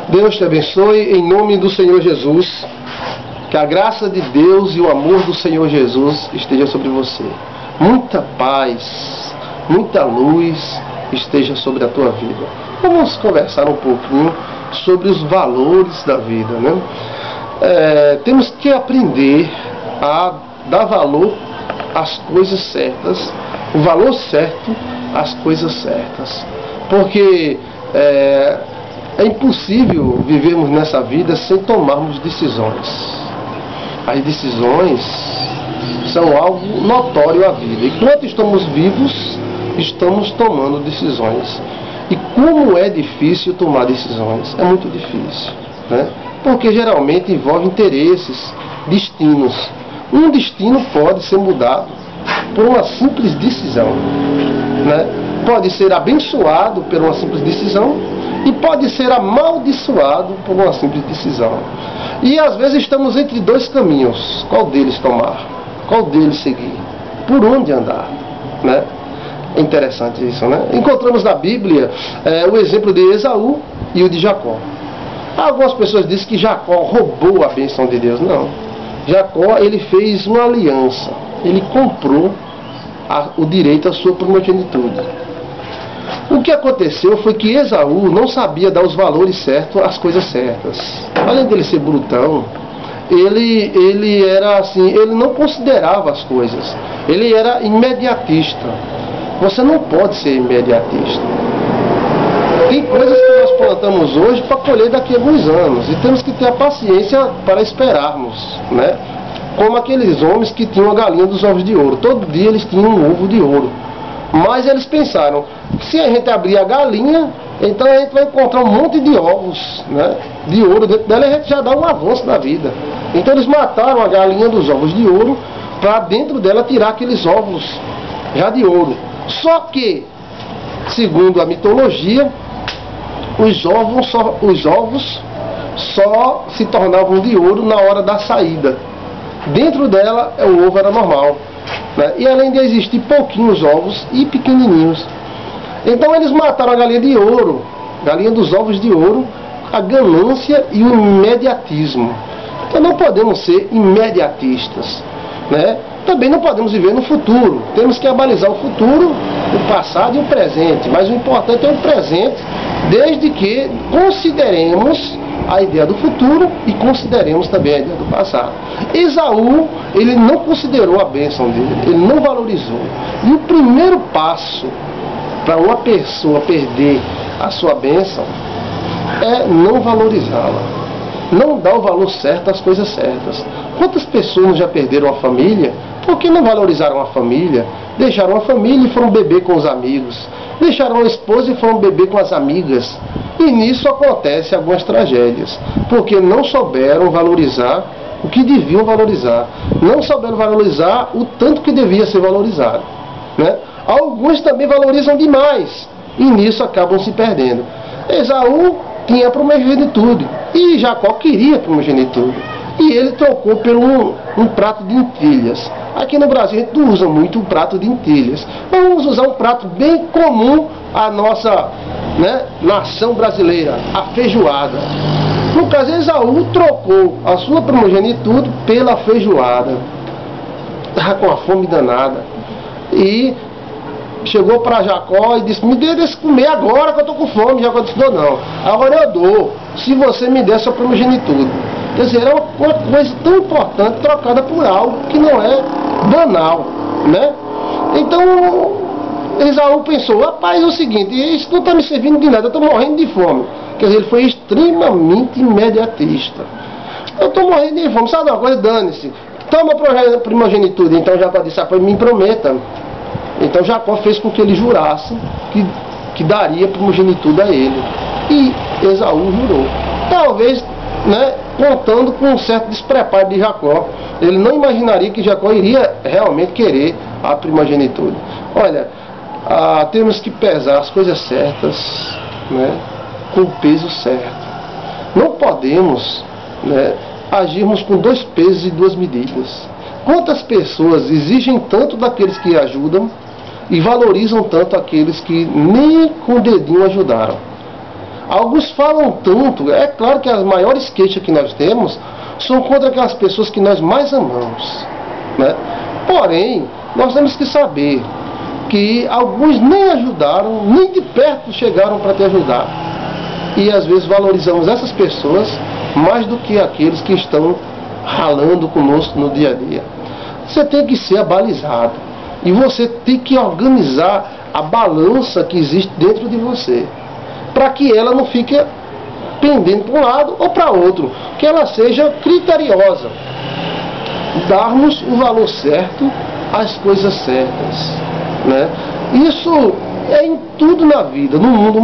Deus te abençoe em nome do Senhor Jesus. Que a graça de Deus e o amor do Senhor Jesus esteja sobre você. Muita paz, muita luz esteja sobre a tua vida. Vamos conversar um pouquinho sobre os valores da vida, né? Temos que aprender a dar valor às coisas certas, o valor certo às coisas certas. Porque é impossível vivermos nessa vida sem tomarmos decisões. As decisões são algo notório à vida. Enquanto estamos vivos, estamos tomando decisões. E como é difícil tomar decisões? É muito difícil, né? Porque geralmente envolve interesses, destinos. Um destino pode ser mudado por uma simples decisão, né? Pode ser abençoado por uma simples decisão e pode ser amaldiçoado por uma simples decisão. E às vezes estamos entre dois caminhos. Qual deles tomar? Qual deles seguir? Por onde andar, né? É interessante isso, né? Encontramos na Bíblia o exemplo de Esaú e o de Jacó. Algumas pessoas dizem que Jacó roubou a bênção de Deus. Não. Jacó, ele fez uma aliança. Ele comprou o direito à sua primogenitura. O que aconteceu foi que Esaú não sabia dar os valores certos às coisas certas. Além dele ser brutão, ele era assim, ele não considerava as coisas. Ele era imediatista. Você não pode ser imediatista. Tem coisas que nós plantamos hoje para colher daqui a alguns anos. E temos que ter a paciência para esperarmos, né? Como aqueles homens que tinham a galinha dos ovos de ouro. Todo dia eles tinham um ovo de ouro. Mas eles pensaram, se a gente abrir a galinha, então a gente vai encontrar um monte de ovos, né, de ouro dentro dela, e a gente já dá um avanço na vida. Então eles mataram a galinha dos ovos de ouro para dentro dela tirar aqueles ovos já de ouro. Só que, segundo a mitologia, os ovos só se tornavam de ouro na hora da saída. Dentro dela o ovo era normal, né? E além de existir pouquinhos ovos e pequenininhos. Então eles mataram a galinha de ouro, galinha dos ovos de ouro, a ganância e o imediatismo. Então não podemos ser imediatistas, né? Também não podemos viver no futuro. Temos que abalizar o futuro, o passado e o presente. Mas o importante é o presente, desde que consideremos a ideia do futuro e consideremos também a ideia do passado. Esaú, ele não considerou a bênção dele, ele não valorizou. E o primeiro passo para uma pessoa perder a sua bênção é não valorizá-la, não dar o valor certo às coisas certas. Quantas pessoas já perderam a família porque não valorizaram a família? Deixaram a família e foram beber com os amigos, deixaram a esposa e foram beber com as amigas. E nisso acontecem algumas tragédias, porque não souberam valorizar o que deviam valorizar, não souberam valorizar o tanto que devia ser valorizado, né? Alguns também valorizam demais e nisso acabam se perdendo. Esaú tinha a primogenitura e Jacó queria a primogenitura, e ele trocou por um prato de lentilhas. Aqui no Brasil a gente não usa muito o prato de lentilhas. Vamos usar um prato bem comum à nossa, né, nação brasileira, a feijoada. No caso, Esaú trocou a sua primogenitura pela feijoada. Estava com a fome danada. E chegou para Jacó e disse, me dê desse comer agora que eu estou com fome. Jacó disse, não, agora eu dou, se você me der sua primogenitura. Quer dizer, era uma coisa tão importante trocada por algo que não é banal, né? Então, Esaú pensou, rapaz, é o seguinte, isso não está me servindo de nada, eu estou morrendo de fome. Quer dizer, ele foi extremamente imediatista. Eu estou morrendo de fome, sabe uma coisa? Dane-se. Toma a primogenitura. Então Jacó disse, me prometa. Então Jacó fez com que ele jurasse que daria primogenitura a ele. E Esaú jurou. Talvez, né, contando com um certo despreparo de Jacó. Ele não imaginaria que Jacó iria realmente querer a primogenitura. Olha, temos que pesar as coisas certas, né, com o peso certo. Não podemos, né, agirmos com 2 pesos e 2 medidas. Quantas pessoas exigem tanto daqueles que ajudam e valorizam tanto aqueles que nem com o dedinho ajudaram? Alguns falam tanto, é claro que as maiores queixas que nós temos são contra aquelas pessoas que nós mais amamos, né? Porém, nós temos que saber que alguns nem ajudaram, nem de perto chegaram para te ajudar. E às vezes valorizamos essas pessoas mais do que aqueles que estão ralando conosco no dia a dia. Você tem que ser abalizado. E você tem que organizar a balança que existe dentro de você, para que ela não fique pendendo para um lado ou para outro, que ela seja criteriosa. Darmos o valor certo às coisas certas, né? Isso é em tudo na vida, no mundo.